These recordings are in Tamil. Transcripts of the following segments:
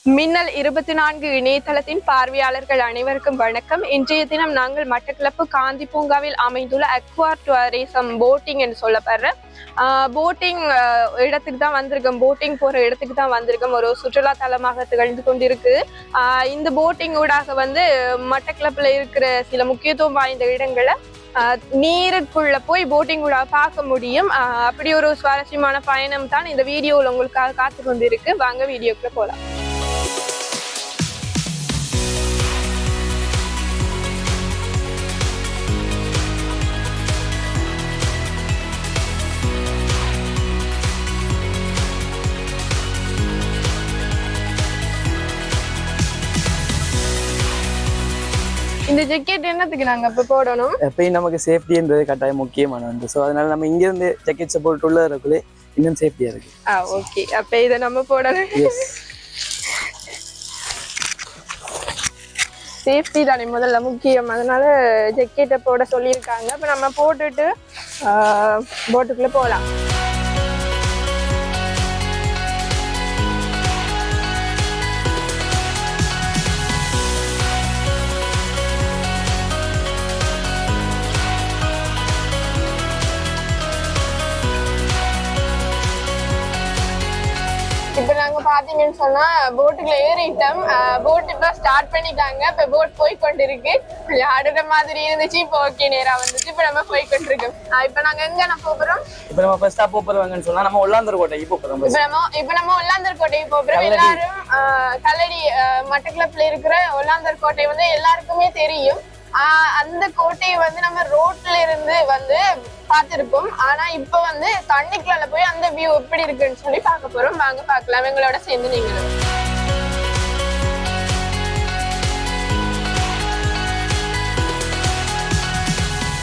மின்னல் 24 இணையதளத்தின் பார்வையாளர்கள் அனைவருக்கும் வணக்கம். இன்றைய தினம் நாங்கள் மட்டக்களப்பு காந்தி பூங்காவில் அமைந்துள்ள அக்வா டூரிசம் போட்டிங் என்று சொல்லப்படுற போட்டிங் இடத்துக்கு தான் வந்திருக்கோம். போட்டிங் போற இடத்துக்கு தான் வந்திருக்கோம். ஒரு சுற்றுலா தலமாக திகழ்ந்து கொண்டிருக்கு. இந்த போட்டிங் ஊடாக மட்டக்களப்புல இருக்கிற சில முக்கியத்துவம் வாய்ந்த இடங்களை நீருக்குள்ள போய் போட்டிங் ஊடாக பார்க்க முடியும். அப்படி ஒரு சுவாரஸ்யமான பயணம் தான் இந்த வீடியோவில் உங்களுக்காக காத்து கொண்டிருக்கு. வாங்க வீடியோக்குள்ள போலாம். இந்த ஜாக்கெட் என்னத்துக்கு நாங்க இப்ப போடணும்? எப்பயும் நமக்கு சேஃப்டின்றது கட்டாயம் முக்கியமான வந்து. ஸோ அதனால நம்ம இங்க இருந்து ஜாக்கெட்ஸை போட்டு உள்ள இருக்கக்குள்ளே இன்னும் சேஃப்டியா இருக்கு. ஓகே, அப்ப இதை நம்ம போடணும். சேஃப்டி தானே முதல்ல முக்கியம், அதனால ஜாக்கெட்டை போட சொல்லியிருக்காங்க. அப்ப நம்ம போட்டுட்டு போட்டுக்குள்ள போகலாம். இப்ப நாங்க பாத்தீங்கன்னு சொன்னா போட்டுக்குள்ள ஏறிட்டோம். போட் இப்ப ஸ்டார்ட் பண்ணிட்டாங்க. இப்ப போட் போய் கொண்டிருக்கு. ஆடுற மாதிரி இருந்துச்சு. இப்ப ஓகே, நேரா வந்துச்சு. இப்ப நம்ம போய் கொண்டிருக்கோம். இப்ப நாங்க எங்க நம்ம போறோம்? இப்ப நம்ம ஃபர்ஸ்டா போறோம்னு சொன்னா நம்ம உள்ளாந்தர் கோட்டைக்கு போறோம். இப்ப நம்ம உள்ளாந்தர் கோட்டைக்கு போறோம். எல்லாரும் கல்லடி மட்டக்களப்புல இருக்கிற உள்ளாந்தர் கோட்டை எல்லாருக்குமே தெரியும். அந்த கோட்டையை நம்ம ரோட்ல இருந்து பார்த்திருப்போம். ஆனா இப்ப தண்ணிக்குள்ள போய் அந்த வியூ எப்படி இருக்குன்னு சொல்லி பார்க்க போறோம். வாங்க பார்க்கலாம், எங்களோட சேர்ந்து நீங்களும்.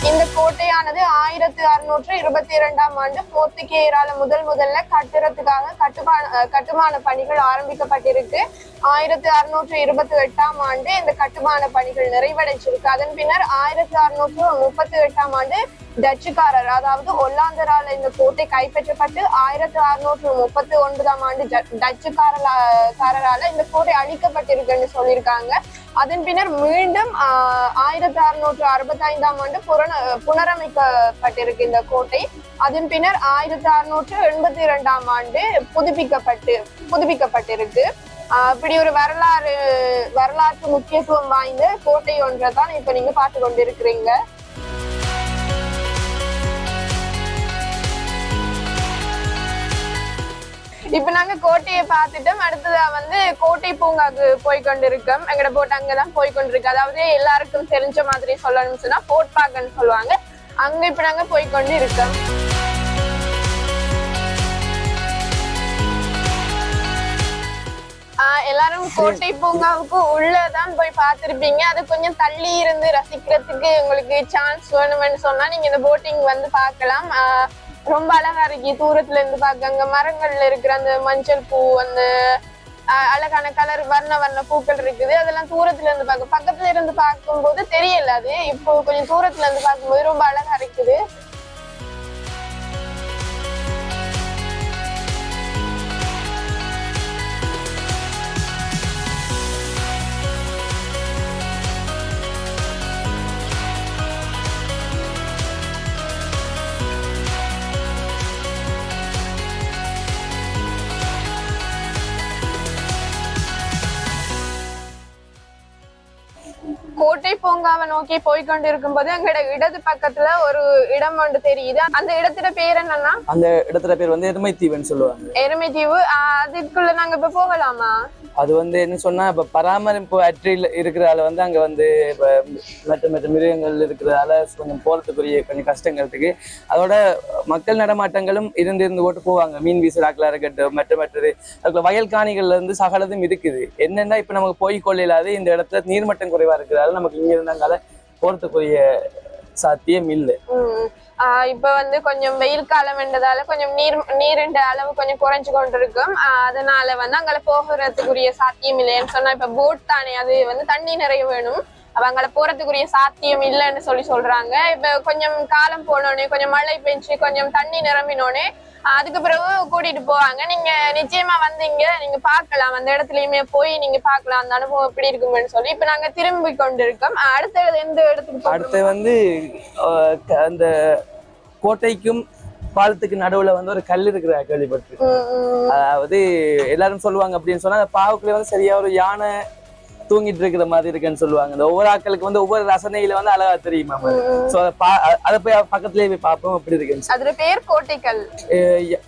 இந்த கோட்டையானது 1622ஆம் ஆண்டு போர்த்துகேயரால முதல்ல கட்டுறதுக்காக கட்டுமான பணிகள் ஆரம்பிக்கப்பட்டிருக்கு. 1628ஆம் ஆண்டு இந்த கட்டுமான பணிகள் நிறைவடைச்சிருக்கு. அதன் பின்னர் 1638ஆம் ஆண்டு டச்சுக்காரர், அதாவது ஹொல்லாந்தரால இந்த கோட்டை கைப்பற்றப்பட்டு 1639ஆம் ஆண்டு டச்சுக்காரரால இந்த கோட்டை அழிக்கப்பட்டிருக்குன்னு சொல்லியிருக்காங்க. அதன் பின்னர் மீண்டும் 1665ஆம் ஆண்டு புனரமைக்கப்பட்டிருக்கு இந்த கோட்டை. அதன் பின்னர் 1682ஆம் ஆண்டு புதுப்பிக்கப்பட்டிருக்கு. அப்படி ஒரு வரலாற்று முக்கியத்துவம் வாய்ந்த கோட்டை ஒன்றை தான் இப்ப நீங்க பார்த்து கொண்டிருக்கிறீங்க. இப்ப நாங்க கோட்டையை பார்த்துட்டோம். அடுத்ததா கோட்டை பூங்காக்கு போய்கொண்டிருக்கோம். எங்கட போட்டு அங்கதான் போய்கொண்டிருக்கு. அதாவது எல்லாருக்கும் தெரிஞ்ச மாதிரி சொல்லணும்னு சொன்னா போட் பார்க்னு சொல்லுவாங்க. அங்க இப்ப நாங்க போய்கொண்டு இருக்கோம். எல்லாரும் கோட்டை பூங்காவுக்கு உள்ளதான் போய் பார்த்திருப்பீங்க. அது கொஞ்சம் தள்ளி இருந்து ரசிக்கிறதுக்கு உங்களுக்கு சான்ஸ் வேணும்னு சொன்னா நீங்க இந்த போட்டிங் பார்க்கலாம். ரொம்ப அழகா இருக்கு. தூரத்துல இருந்து பார்க்க அங்க மரங்கள்ல இருக்கிற அந்த மஞ்சள் பூ, அந்த அழகான கலர் வர்ண பூக்கள் இருக்குது. அதெல்லாம் தூரத்துல இருந்து பார்க்க, பக்கத்துல இருந்து பார்க்கும்போது தெரியல. அது இப்போ கொஞ்சம் தூரத்துல இருந்து பார்க்கும்போது ரொம்ப அழகா இருக்குது. கோட்டை பூங்காவை நோக்கி போய்கொண்டிருக்கும் போது எங்களோட இடது பக்கத்துல ஒரு இடம் ஒன்று தெரியுது. அந்த இடத்துல பேர் என்னன்னா? அந்த இடத்துல பேர் எருமை தீவுன்னு சொல்லுவாங்க. எருமை தீவு. அதுக்குள்ள நாங்க இப்ப போகலாமா? அது என்ன சொன்னா இப்ப பராமரிப்பு அற்றில் இருக்கிறதால அங்க இப்ப மற்ற மிருகங்கள் இருக்கிறதால கொஞ்சம் போறதுக்குரிய கொஞ்சம் கஷ்டங்கிறதுக்கு, அதோட மக்கள் நடமாட்டங்களும் இருந்து போட்டு போவாங்க. மீன் வீசுறாக்கலா இருக்கட்டும், மற்றது அதுக்குள்ள வயல் காணிகள்ல இருந்து சகலதும் இருக்குது. என்னன்னா இப்ப நமக்கு போய் கொள்ளையிலாது இந்த இடத்துல நீர்மட்டம் குறைவா இருக்கிறதால நமக்கு இங்க இருந்தாங்கால போறதுக்குரிய சாத்தியம் இல்லை. இப்ப கொஞ்சம் வெயில் காலம் என்றதால கொஞ்சம் நீரின் அளவு கொஞ்சம் குறைஞ்சு கொண்டிருக்கும். அதனால அங்கே போகிறதுக்குரிய சாத்தியம் இல்லைன்னு சொன்னா, இப்ப போட் தானே, அது தண்ணி நிறைய வேணும். அவங்கள போறதுக்குரிய சாத்தியம் இல்லைன்னு சொல்றாங்க. இப்ப கொஞ்சம் காலம் போனோடனே, கொஞ்சம் மழை பெஞ்சு கொஞ்சம் தண்ணி நிரம்பினோடனே அதுக்கு பிறகு கூட்டிட்டு போவாங்க. நீங்க நிச்சயமா வந்தீங்க, நீங்க பார்க்கலாம், அந்த இடத்துலயுமே போய் நீங்க பார்க்கலாம் அந்த அனுபவம் எப்படி இருக்குன்னு சொல்லி. இப்ப நாங்க திரும்பி கொண்டிருக்கோம். அடுத்த எந்த இடத்துக்கு அடுத்து வந்து அந்த கோட்டைக்கும் பாலத்துக்கு நடுவுல வந்து ஒரு கல் இருக்கிற கேள்விப்பட்டு. அதாவது எல்லாரும் சொல்லுவாங்க அப்படின்னு சொன்னா அந்த பாவுக்குள்ள வந்து சரியா ஒரு யானை தூங்கிட்டு இருக்கிற மாதிரி இருக்குன்னு சொல்லுவாங்க. இந்த ஒவ்வொரு ஆட்களுக்கு வந்து ஒவ்வொரு ரசனையில வந்து அழகா தெரியுமா. சோ அதை போய் பக்கத்துலயே போய் பார்ப்போம் எப்படி இருக்குன்னு. அதுல பேர் கோட்டைக்கல்,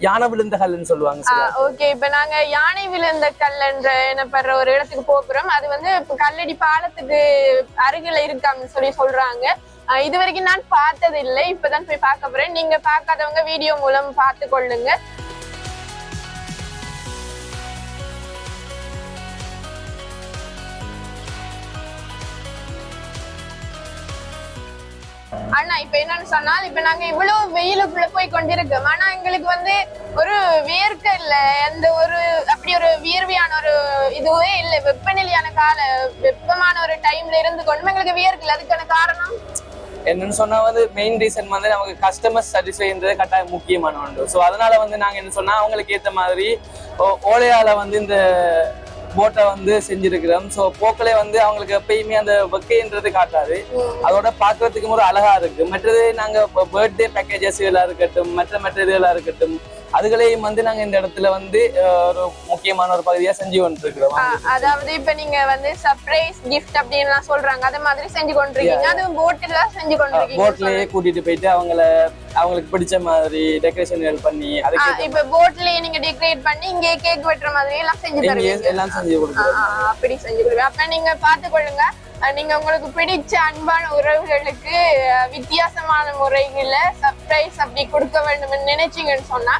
யானை விழுந்த கல்லுன்னு சொல்லுவாங்க. ஓகே, இப்ப நாங்க யானை விழுந்த கல் என்ற எனப்படுற ஒரு இடத்துக்கு போகிறோம். அது வந்து கல்லடி பாலத்துக்கு அருகில இருக்கான்னு சொல்லி சொல்றாங்க. இது வரைக்கும் நான் பார்த்தது இல்லை, இப்பதான் போய் பார்க்க போறேன். நீங்க பார்க்காதவங்க வீடியோ மூலம் பார்த்து கொள்ளுங்க. ஆனா இப்ப என்னன்னு சொன்னால், இப்ப நாங்க இவ்வளவு வெயிலுக்குள்ள போய் கொண்டிருக்கோம். ஆனா எங்களுக்கு வந்து ஒரு வேர்க்க இல்ல, எந்த ஒரு அப்படி ஒரு வியர்வையான ஒரு இதுவே இல்லை. வெப்பநிலையான வெப்பமான ஒரு டைம்ல இருந்து கொண்டு எங்களுக்கு வியர்க்கல. அதுக்கான காரணம் என்னன்னு சொன்னா வந்து மெயின் ரீசன் வந்து நமக்கு கஸ்டமர் சாட்டிஸ்ஃபைன்றது கட்டாயம் முக்கியமான ஒன்று. ஸோ அதனால வந்து நாங்க என்ன சொன்னா அவங்களுக்கு ஏற்ற மாதிரி ஓலையால வந்து இந்த போட்டை வந்து செஞ்சிருக்கிறோம். ஸோ போக்களே வந்து அவங்களுக்கு எப்பயுமே அந்த வெக்கைன்றது காட்டாது, அதோட பாக்குறதுக்கும் ஒரு அழகா இருக்கு. மற்றது நாங்க பர்த்டே பேக்கேஜஸ் எல்லாம் இருக்கட்டும், மற்ற இதுகளா இருக்கட்டும், அதுகளையும் வந்து நாங்க இந்த இடத்துல வந்து ஒரு முக்கியமான ஒரு பகுதியா செஞ்சு கொண்டு இருக்கிறோம். அதாவது இப்ப நீங்க வந்து சர்ப்ரைஸ் கிஃப்ட் அப்படின்னு சொல்றாங்க, அதே மாதிரி செஞ்சு கொண்டிருக்கீங்க. அது போட்ல செஞ்சு கொண்டிருக்கீங்க. போட்லயே கூட்டிட்டு போயிட்டு அவங்களுக்கு பிடிச்ச மாதிரி டெக்கரேஷன் பண்ணி, அதுக்கு இப்ப போட்லயே நீங்க டெக்கரேட் பண்ணி இங்கே கேக் வெட்டுற மாதிரி எல்லாம் செஞ்சு தருவீங்க. எல்லாம் செஞ்சு கொடுக்குறோம். அப்படி செஞ்சு கொடுங்க. அப்ப நீங்க பாத்துக்கொள்ளுங்க. நீங்க உங்களுக்கு பிடிச்ச அன்பான உறவுகளுக்கு வித்தியாசமான முறைகள்ல சர்ப்ரைஸ் அப்படி கொடுக்க வேண்டும் நினைச்சீங்கன்னு சொன்னா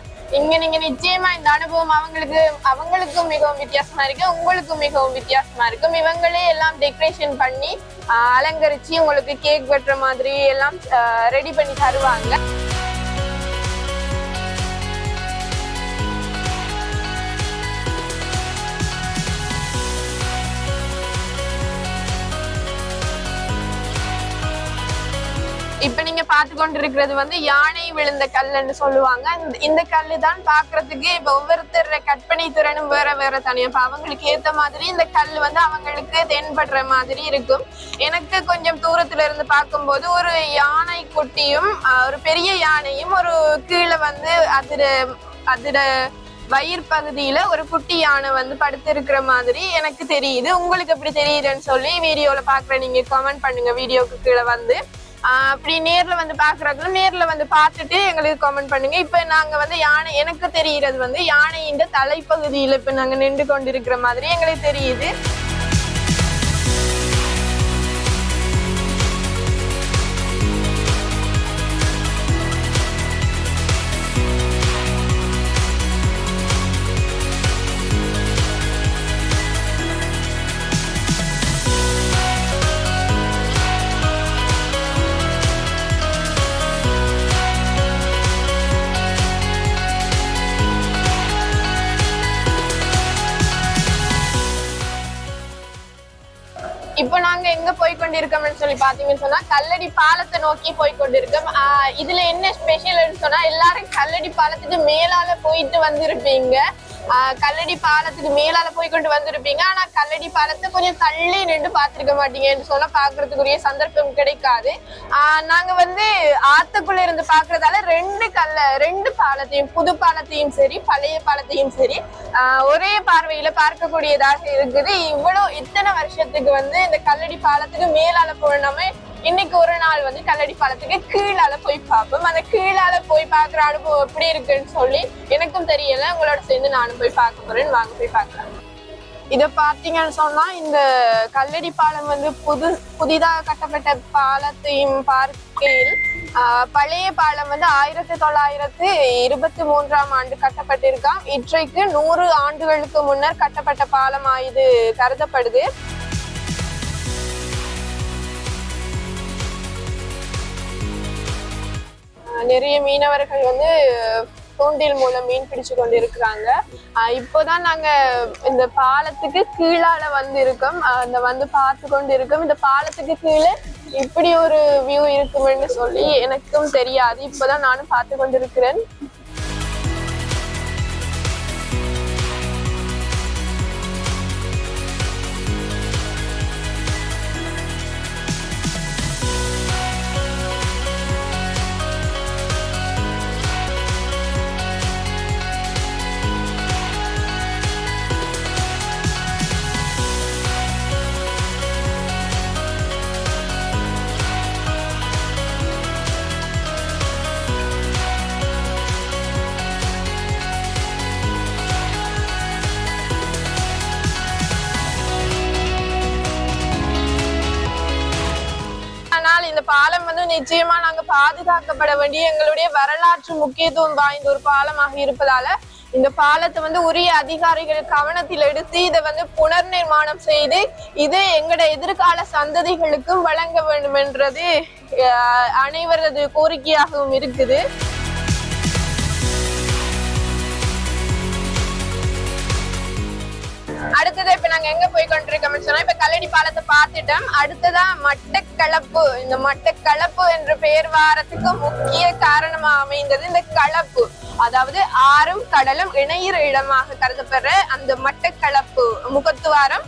நீங்க நிச்சயமா இந்த அனுபவம் அவங்களுக்கும் மிகவும் வித்தியாசமா இருக்கு, உங்களுக்கும் மிகவும் வித்தியாசமா இருக்கும். இவங்களே எல்லாம் டெக்கரேஷன் பண்ணி அலங்கரிச்சு உங்களுக்கு கேக் வெட்டுற மாதிரி எல்லாம் ரெடி பண்ணி தருவாங்க. இப்ப நீங்க பார்த்து கொண்டிருக்கிறது வந்து யானை விழுந்த கல்லுன்னு சொல்லுவாங்க. இந்த கல்லு தான் பாக்குறதுக்கு இப்ப ஒவ்வொருத்தர் கற்பனை திறனும் வேற வேற தனியா. இப்ப அவங்களுக்கு ஏத்த மாதிரி இந்த கல் வந்து அவங்களுக்கு தென்படுற மாதிரி இருக்கும். எனக்கு கொஞ்சம் தூரத்துல இருந்து பார்க்கும்போது ஒரு யானை குட்டியும் ஒரு பெரிய யானையும் ஒரு கீழே வந்து அதோட வயிறு பகுதியில ஒரு குட்டி யானை வந்து படுத்து இருக்கிற மாதிரி எனக்கு தெரியுது. உங்களுக்கு எப்படி தெரியுதுன்னு சொல்லி வீடியோல பாக்குற நீங்க கமெண்ட் பண்ணுங்க. வீடியோக்கு கீழே வந்து அப்படி நேர்ல வந்து பாக்குறதும் நேர்ல வந்து பார்த்துட்டு எங்களுக்கு கமெண்ட் பண்ணுங்க. இப்ப நாங்க வந்து யானை, எனக்கு தெரிகிறது வந்து யானையின் தலைப்பகுதியில இப்ப நாங்க நின்று கொண்டிருக்கிற மாதிரி எங்களுக்கு தெரியுது. இப்போ நாங்க எங்க போய் கொண்டிருக்கோம்னு சொல்லி பாத்தீங்கன்னு சொன்னா கல்லடி பாலத்தை நோக்கி போய் கொண்டிருக்கோம். இதுல என்ன ஸ்பெஷல்னு சொன்னா எல்லாரும் கல்லடி பாலத்துக்கு மேலால போயிட்டு வந்திருப்பீங்க. கல்லடி பாலத்துக்கு மேலால போய் கொண்டு வந்திருப்பீங்க. ஆனா கல்லடி பாலத்தை கொஞ்சம் தள்ளி நின்று பாத்திருக்க மாட்டீங்கன்னு சொன்னா பாக்குறதுக்குரிய சந்தர்ப்பம் கிடைக்காது. நாங்க வந்து ஆத்துக்குள்ள இருந்து பாக்குறதால ரெண்டு பாலத்தையும், புது பாலத்தையும் சரி பழைய பாலத்தையும் சரி ஒரே பார்வையில பார்க்கக்கூடியதாக இருக்குது. இத்தனை வருஷத்துக்கு வந்து இந்த கல்லடி பாலத்துக்கு மேலால போனோமே, இன்னைக்கு ஒரு நாள் வந்து கல்லடி பாலத்துக்கு கீழால போய் பார்ப்போம். அந்த கீழால போய் பாக்குற அனுபவம் எப்படி இருக்குன்னு சொல்லி எனக்கும் தெரியல. உங்களோட சேர்ந்து நானும் போய் பார்க்க போறேன். வாங்க போய் பார்க்கலாம். இத பாத்தீங்கன்னு சொன்னா இந்த கல்லடி பாலம் வந்து புதிதாக கட்டப்பட்ட பாலத்தையும் பார்க்கையில் பழைய பாலம் வந்து 1923ஆம் ஆண்டு கட்டப்பட்டிருக்காம். இன்றைக்கு 100 ஆண்டுகளுக்கு முன்னர் கட்டப்பட்ட பாலமா இது கருதப்படுது. நிறைய மீனவர்கள் வந்து தூண்டில் மூலம் மீன் பிடிச்சு கொண்டு இருக்கிறாங்க. இப்போதான் நாங்க இந்த பாலத்துக்கு கீழால வந்து இருக்கோம். வந்து பார்த்து கொண்டு இருக்கோம். இந்த பாலத்துக்கு கீழே இப்படி ஒரு வியூ இருக்கும்னு சொல்லி எனக்கும் தெரியாது. இப்போதான் நானும் பார்த்து கொண்டிருக்கிறேன். நிச்சயமா நாங்க பாதுகாக்கப்பட வேண்டிய எங்களுடைய வரலாற்று முக்கியத்துவம் வாய்ந்த ஒரு பாலமாக இருப்பதால இந்த பாலத்தை வந்து உரிய அதிகாரிகள் கவனத்தில் எடுத்து இதை வந்து புனர் நிர்மாணம் செய்து இது எங்கட எதிர்கால சந்ததிகளுக்கும் வழங்க வேண்டும் என்றது அனைவரது கோரிக்கையாகவும் இருக்குது. அடுத்தது இப்ப நாங்க எங்க போய் கொண்டிருக்கோம்னு சொன்னா இப்ப கல்லடி பாலத்தை பார்த்துட்டோம். அடுத்ததா மட்டக்களப்பு. இந்த மட்டக்களப்பு என்ற பெயர் வாரத்துக்கு முக்கிய காரணமா அமைந்தது இந்த களப்பு, அதாவது ஆறும் கடலும் இணையிற இடமாக கருதப்படுற அந்த மட்டக்களப்பு முகத்துவாரம்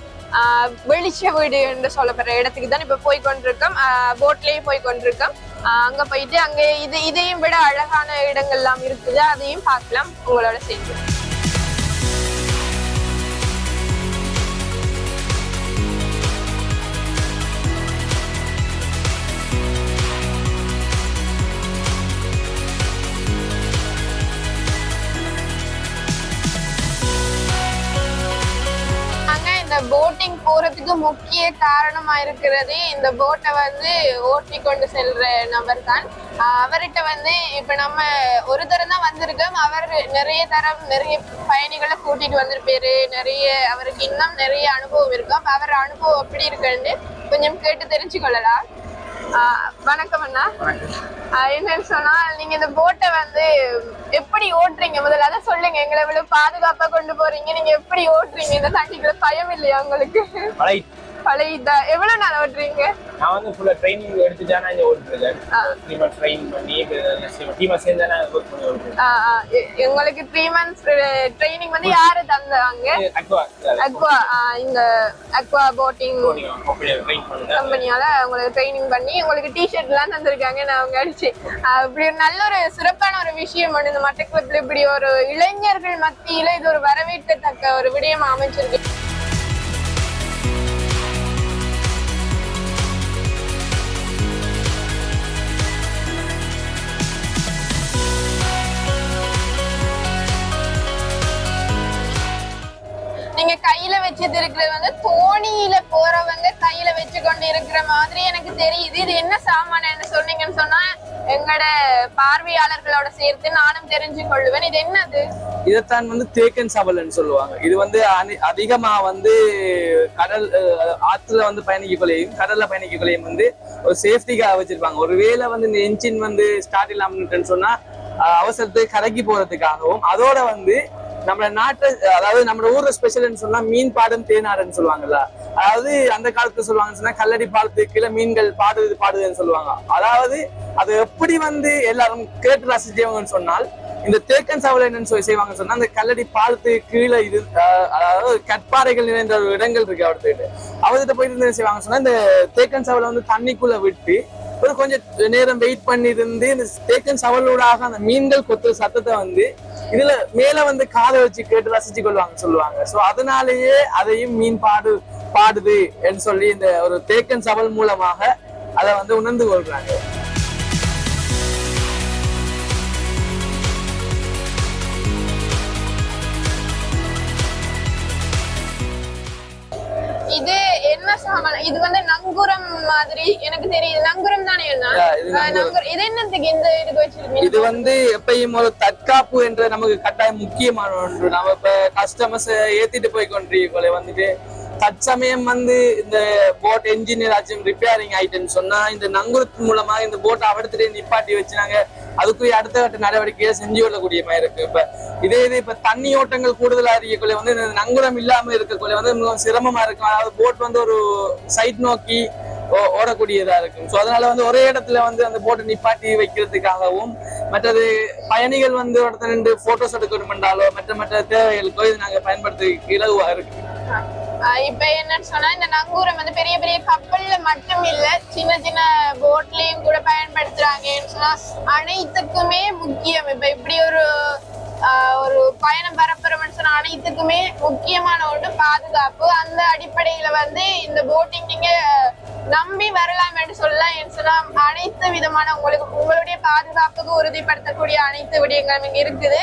வெளிச்ச வீடு என்று சொல்லப்படுற இடத்துக்கு தான் இப்ப போய் கொண்டிருக்கோம். போட்லயே போய் கொண்டிருக்கோம். அங்க போயிட்டு அங்க இதையும் விட அழகான இடங்கள் எல்லாம் இருக்குது, அதையும் பார்க்கலாம் உங்களோட சேர்ந்து. போட்டிங் போறதுக்கு முக்கிய காரணமா இருக்கிறது இந்த போட்டை வந்து ஓட்டி கொண்டு செல்ற நபர் தான். அவர்கிட்ட வந்து இப்ப நம்ம ஒரு தரம் தான் வந்திருக்கோம். அவர் நிறைய பயணிகளை கூட்டிட்டு வந்திருப்பாரு. அவருக்கு இன்னும் நிறைய அனுபவம் இருக்கும். அப்ப அவர் அனுபவம் எப்படி இருக்குன்னு கொஞ்சம் கேட்டு தெரிஞ்சு கொள்ளலாம். வணக்கம் அண்ணா. என்னன்னு சொன்னா நீங்க இந்த போட்டை வந்து எப்படி ஓட்டுறீங்க, முதல்ல அதை சொல்லுங்க. எங்களை எவ்வளவு பாதுகாப்பா கொண்டு போறீங்க, நீங்க எப்படி ஓட்டுறீங்க? இந்த தண்ணிக்குள்ள பயம் இல்லையா உங்களுக்கு? பழையதா? எவ்வளவு நாள் ஓட்டுறீங்க? நான் வந்து ஃபுல்லா ட்ரைனிங் எடுத்துட்டா நான் இங்க ஓட்டுறேன். 3 months ட்ரெயின் பண்ணி டீமா சேர்ந்து நான் வர்க் பண்ணி ஓட்டுறேன். உங்களுக்கு 3 months ட்ரைனிங் வந்து யாரு தந்தாங்க? அக்வா இந்த அக்வா போட்டிங் கம்பெனியால உங்களுக்கு ட்ரைனிங் பண்ணி உங்களுக்கு டி-ஷர்ட் எல்லாம் தந்திருக்காங்க. நான் அவங்க அடிச்சு அப்படி ஒரு நல்ல ஒரு சிறப்பான ஒரு விஷயம் இந்த மட்டக்களப்பில் இப்படி ஒரு இளைஞர்கள் மத்தியில இது ஒரு வரவேற்கத்தக்க ஒரு விடயமா அமைச்சிருக்கு. நீங்க கையில வச்சது இருக்கிறது வந்து தோணியில போறவங்க கையில வச்சு கொண்டு இருக்கிற மாதிரி எனக்கு தெரியுது. இது என்ன சாமான் சொன்னீங்கன்னு சொன்னா எங்களோட பார்வையாளர்களோட சேர்த்து நானும் தெரிஞ்சு கொள்ளுவேன். இது என்னது? இதைத்தான் வந்து தேக்கன் சவல்னு சொல்லுவாங்க. இது வந்து அதிகமா வந்து கடல் ஆத்துல வந்து பயணிக்கக்குள்ளையும் கடல்ல பயணிக்கக்குள்ளையும் வந்து ஒரு சேஃப்டிக்காக வச்சிருப்பாங்க. ஒருவேளை வந்து இந்த என்ஜின் வந்து ஸ்டார்ட் இல்லாமன்னு சொன்னா அவசரத்துக்கு கரைக்கி போறதுக்காகவும், அதோட வந்து நம்ம நாட்டு அதாவது நம்ம ஊர்ல ஸ்பெஷல்னு சொன்னா மீன் பாடும் தேனாடுன்னு சொல்லுவாங்கல்ல. அதாவது அந்த காலத்துல சொல்லுவாங்கன்னு சொன்னா கல்லடி பாலத்துக்கு கீழே மீன்கள் பாடுதுன்னு சொல்லுவாங்க. அதாவது அது எப்படி வந்து எல்லாரும் கேட்டு ரசிச்சவங்கன்னு சொன்னால் இந்த தேக்கன் சவலை என்னன்னு சொல்லி செய்வாங்கன்னு சொன்னா அந்த கல்லடி பாலத்துக்கு கீழே இது அதாவது கற்பாறைகள் நிறைந்த ஒரு இடங்கள் இருக்கு. அவர்கிட்ட போயிட்டு செய்வாங்கன்னு சொன்னா இந்த தேக்கன் சவலை வந்து தண்ணிக்குள்ள விட்டு ஒரு கொஞ்சம் நேரம் வெயிட் பண்ணி இருந்து இந்த தேக்கன் சவலூடாக அந்த மீன்கள் கொத்துற சத்தத்தை வந்து இதுல மேல வந்து காதை வச்சு கேட்டு ரசிச்சு கொள்வாங்க சொல்லுவாங்க. சோ அதனாலேயே அதையும் மீன் பாடுது என்று சொல்லி இந்த ஒரு தேக்கன் சவல் மூலமாக அதை வந்து உணர்ந்து கொள்றாங்க. இது என்ன சாமான்? இது வந்து நங்குரம் மாதிரி எனக்கு தெரியுது. நங்குரம் தானே? இது என்னத்துக்கு இந்த இதுக்கு வச்சிருக்கீங்க? இது வந்து எப்பயும் ஒரு தற்காப்பு என்ற நமக்கு கட்டாயம் முக்கியமான ஒன்று. நம்ம இப்ப கஸ்டமர்ஸ் ஏத்திட்டு போய் கொண்டிருக்கோம் வந்துட்டு தற்சமயம் வந்து இந்த போட் என்ஜின் ஏதாச்சும் ரிப்பேரிங் ஆயிட்டுன்னு சொன்னா இந்த நங்குரத்தின் மூலமா இந்த போட்டை அவடத்திலே நிப்பாட்டி வச்சுனாங்க அதுக்குரிய அடுத்த கட்ட நடவடிக்கையை செஞ்சு கொள்ளக்கூடிய மாதிரி இருக்கு. இது இப்ப தண்ணி ஓட்டங்கள் கூடுதலா இருக்கக்குள்ள வந்து இந்த நங்குரம் இல்லாம இருக்கக்குள்ள வந்து மிகவும் சிரமமா இருக்கும். அதாவது போட் வந்து ஒரு சைட் நோக்கி ஓடக்கூடியதா இருக்கும். ஸோ அதனால வந்து ஒரே இடத்துல வந்து அந்த போட்டை நிப்பாட்டி வைக்கிறதுக்காகவும் மற்றது பயணிகள் வந்து இடத்துல நின்று போட்டோஸ் எடுக்கணும்ன்றாலோ மற்ற தேவைகளுக்கோ இது நாங்க பயன்படுத்த இலகுவா இருக்கு. இப்ப என்னன்னு சொன்னா இந்த நங்கூரம் வந்து பெரிய பெரிய கப்பல்ல மட்டும் இல்ல சின்ன சின்ன போட்லயும் கூட பயன்படுத்துறாங்கன்னு சொன்னா அனைத்துக்குமே முக்கியம். இப்ப இப்படி ஒரு பயணம் பரப்புறோம்னு சொன்னா அனைத்துக்குமே முக்கியமான ஒன்று பாதுகாப்பு. அந்த அடிப்படையில வந்து இந்த போட்டிங் நீங்க நம்பி வரலாம் என்று சொல்லலாம் சொன்னா அனைத்து விதமான உங்களுடைய பாதுகாப்புக்கு உறுதிப்படுத்தக்கூடிய அனைத்து விடயங்களும் இங்க இருக்குது.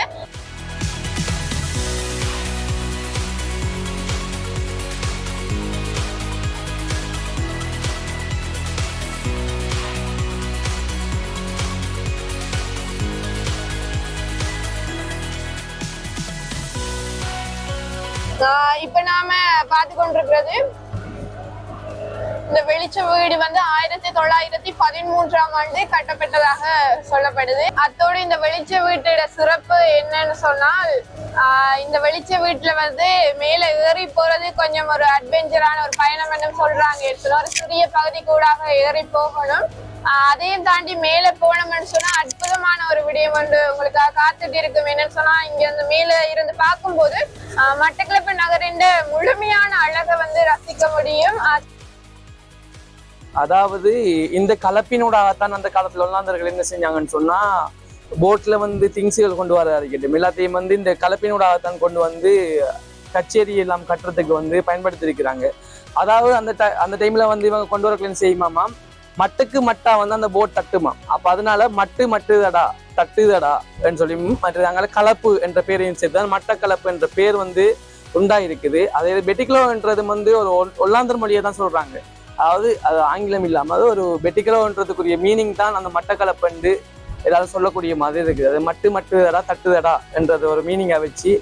இப்ப நாம பார்த்து கொண்டிருக்கிறது இந்த வெளிச்ச வீடு வந்து 1913ஆம் ஆண்டு கட்டப்பட்டதாக சொல்லப்படுது. அத்தோடு இந்த வெளிச்ச வீட்டோட சிறப்பு என்னன்னு சொன்னால் இந்த வெளிச்ச வீட்டுல வந்து மேல ஏறி போறது கொஞ்சம் ஒரு அட்வென்ச்சரான ஒரு பயணம் என்று சொல்றாங்க. ஒரு சிறிய பகுதி கூடாக ஏறி போகணும். அதையும் தாண்டி மேல போனோம்னு சொன்னா அற்புதமான ஒரு விடயம் வந்து உங்களுக்காக காத்துட்டு இருக்கும். என்னன்னு சொன்னா இங்க அந்த மேல இருந்து பார்க்கும்போது மட்டக்களப்பு நகரின் முழுமையான அழகை வந்து ரசிக்க முடியும். அதாவது இந்த கலப்பினூடாகத்தான் அந்த காலத்துல ஒல்லாந்தர்கள் என்ன செஞ்சாங்கன்னு சொன்னா போட்ல வந்து திங்ஸுகள் கொண்டு வர இருக்கட்டும் எல்லாத்தையும் வந்து இந்த கலப்பினூடாகத்தான் கொண்டு வந்து கச்சேரி எல்லாம் கட்டுறதுக்கு வந்து பயன்படுத்தியிருக்கிறாங்க. அதாவது அந்த டைம்ல வந்து இவங்க கொண்டு வரக்கலன்னு செய்யுமாமா மட்டுக்கு மட்டா வந்து அந்த போட் தட்டுமா. அப்ப அதனால மட்டுதடா தட்டுதடா சொல்லி மற்ற கலப்பு என்ற பேரையும் சேர்த்து மட்டக்கலப்பு என்ற பேர் வந்து உண்டாயிருக்குது. அதே பெட்டிகுலோன்றது வந்து ஒரு ஒல்லாந்தர் மொழியை தான் சொல்றாங்க. அதாவது அது ஆங்கிலம் இல்லாம அது ஒரு பெட்டிகுலோன்றதுக்குரிய மீனிங் தான் அந்த மட்டக்கலப்பண்டு ஏதாவது சொல்லக்கூடிய மாதிரி இருக்குது. அது மட்டுதடா தட்டுதடா என்றது ஒரு மீனிங்கா வச்சு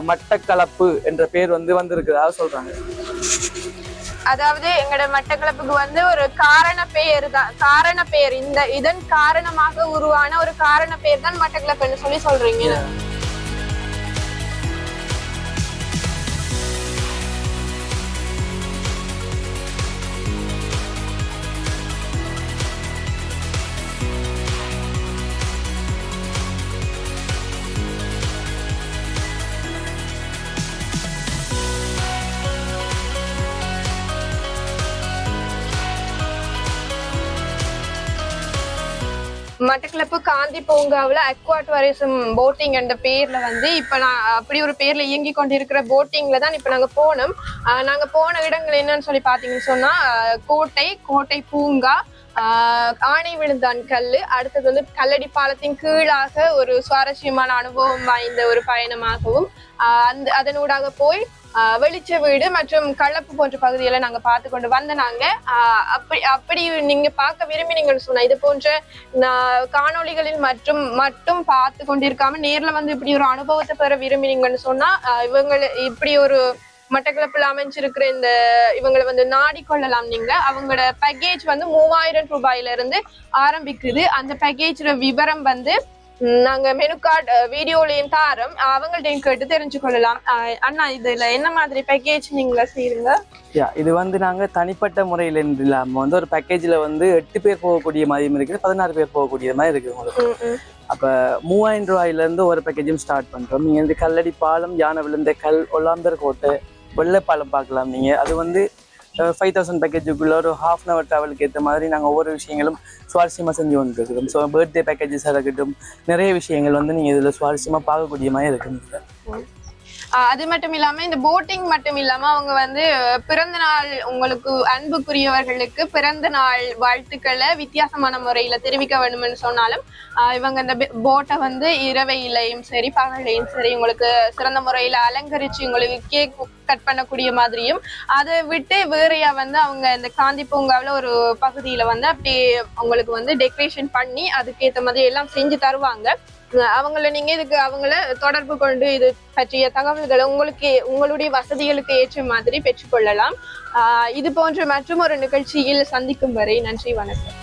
மட்டக்கலப்பு என்ற பேர் வந்து வந்திருக்குதா சொல்றாங்க. அதாவது எங்களோட மட்டக்களப்புக்கு வந்து ஒரு காரண பெயர் தான், காரண பெயர் இதன் காரணமாக உருவான ஒரு காரண பெயர் தான் மட்டக்களப்புன்னு சொல்லி சொல்றீங்க. மட்டக்களப்பு காந்தி பூங்காவில் அக்வா டூரிசம் போட்டிங் என்ற பேர்ல வந்து இப்ப நான் அப்படி ஒரு பேர்ல இயங்கி கொண்டிருக்கிற போட்டிங்ல தான் இப்ப நாங்க போனோம். நாங்க போன இடங்கள் என்னன்னு சொல்லி பாத்தீங்கன்னு சொன்னா கோட்டை பூங்கா, ஆணை விழுந்தான் கல்லு, அடுத்தது வந்து கல்லடி பாலத்தின் கீழாக ஒரு சுவாரஸ்யமான அனுபவம் வாய்ந்த ஒரு பயணமாகவும் அதனூடாக போய் வெளிச்ச வீடு மற்றும் கலப்பு போன்ற பகுதிகளை நாங்க பார்த்து கொண்டு வந்த நாங்க அப்படி நீங்க பார்க்க விரும்பினீங்கன்னு சொன்னா இது போன்ற காணொளிகளில் மட்டும் பார்த்து கொண்டிருக்காம நேர்ல வந்து இப்படி ஒரு அனுபவத்தை பெற விரும்பினீங்கன்னு சொன்னா இப்படி ஒரு மட்டக்களப்பில் அமைஞ்சிருக்கிற இவங்களை வந்து நாடிக்கொள்ளலாம். நீங்க அவங்களோட பேக்கேஜ் வந்து 3000 ரூபாயில இருந்து ஆரம்பிக்குது. அந்த பேக்கேஜ் விவரம் வந்து நாங்க மெனு கார்டு வீடியோலையும் தாரோம், அவங்கள்ட்டையும் கேட்டு தெரிஞ்சு கொள்ளலாம். அண்ணா இதுல என்ன மாதிரி பேக்கேஜ் நீங்க செய்யுங்க? இது வந்து நாங்க தனிப்பட்ட முறையில இல்லாம வந்து ஒரு பேக்கேஜ்ல வந்து 8 பேர் போகக்கூடிய மாதிரியும் இருக்குது, 16 பேர் போகக்கூடிய மாதிரி இருக்குது உங்களுக்கு. அப்ப 3000 ரூபாயில இருந்து ஒரு பேக்கேஜும் ஸ்டார்ட் பண்றோம். நீங்க வந்து கல்லடி பாலம், யானை விழுந்த கல், ஒல்லாந்தர் கோட்டை, வெள்ளைப்பாலம் பார்க்கலாம். நீங்க அது வந்து 5000 பேக்கேஜுக்குள்ள ஒரு ½ hour டிராவலுக்கு ஏற்ற மாதிரி நாங்கள் ஒவ்வொரு விஷயங்களும் சுவாரஸ்யமாக செஞ்சு வந்துருக்கிறோம். ஸோ பர்த்டே பேக்கேஜஸாக இருக்கட்டும், நிறைய விஷயங்கள் வந்து நீங்கள் இதில் சுவாரஸ்யமாக பார்க்கக்கூடிய மாதிரி இருக்குங்க. அது மட்டும் இல்லாம இந்த போட்டிங் மட்டும் இல்லாம அவங்க வந்து பிறந்த நாள் உங்களுக்கு அன்புக்குரியவர்களுக்கு பிறந்த நாள் வாழ்த்துக்களை வித்தியாசமான முறையில தெரிவிக்க வேண்டும்னு சொன்னாலும் இவங்க இந்த போட்டை வந்து இரவையிலையும் சரி பகலையும் சரி உங்களுக்கு சிறந்த முறையில அலங்கரிச்சு உங்களுக்கு கேக் கட் பண்ணக்கூடிய மாதிரியும் அதை விட்டு வேறையா வந்து அவங்க இந்த காந்தி பூங்காவில் ஒரு பகுதியில வந்து அப்படி அவங்களுக்கு வந்து டெக்கரேஷன் பண்ணி அதுக்கேற்ற மாதிரி எல்லாம் செஞ்சு தருவாங்க. அவங்கள தொடர்பு கொண்டு இது பற்றிய தகவல்களை உங்களுடைய வசதிகளுக்கு ஏற்ற மாதிரி பெற்றுக்கொள்ளலாம். இது போன்ற மற்றும் ஒரு நிகழ்ச்சியில் சந்திக்கும் வரை நன்றி, வணக்கம்.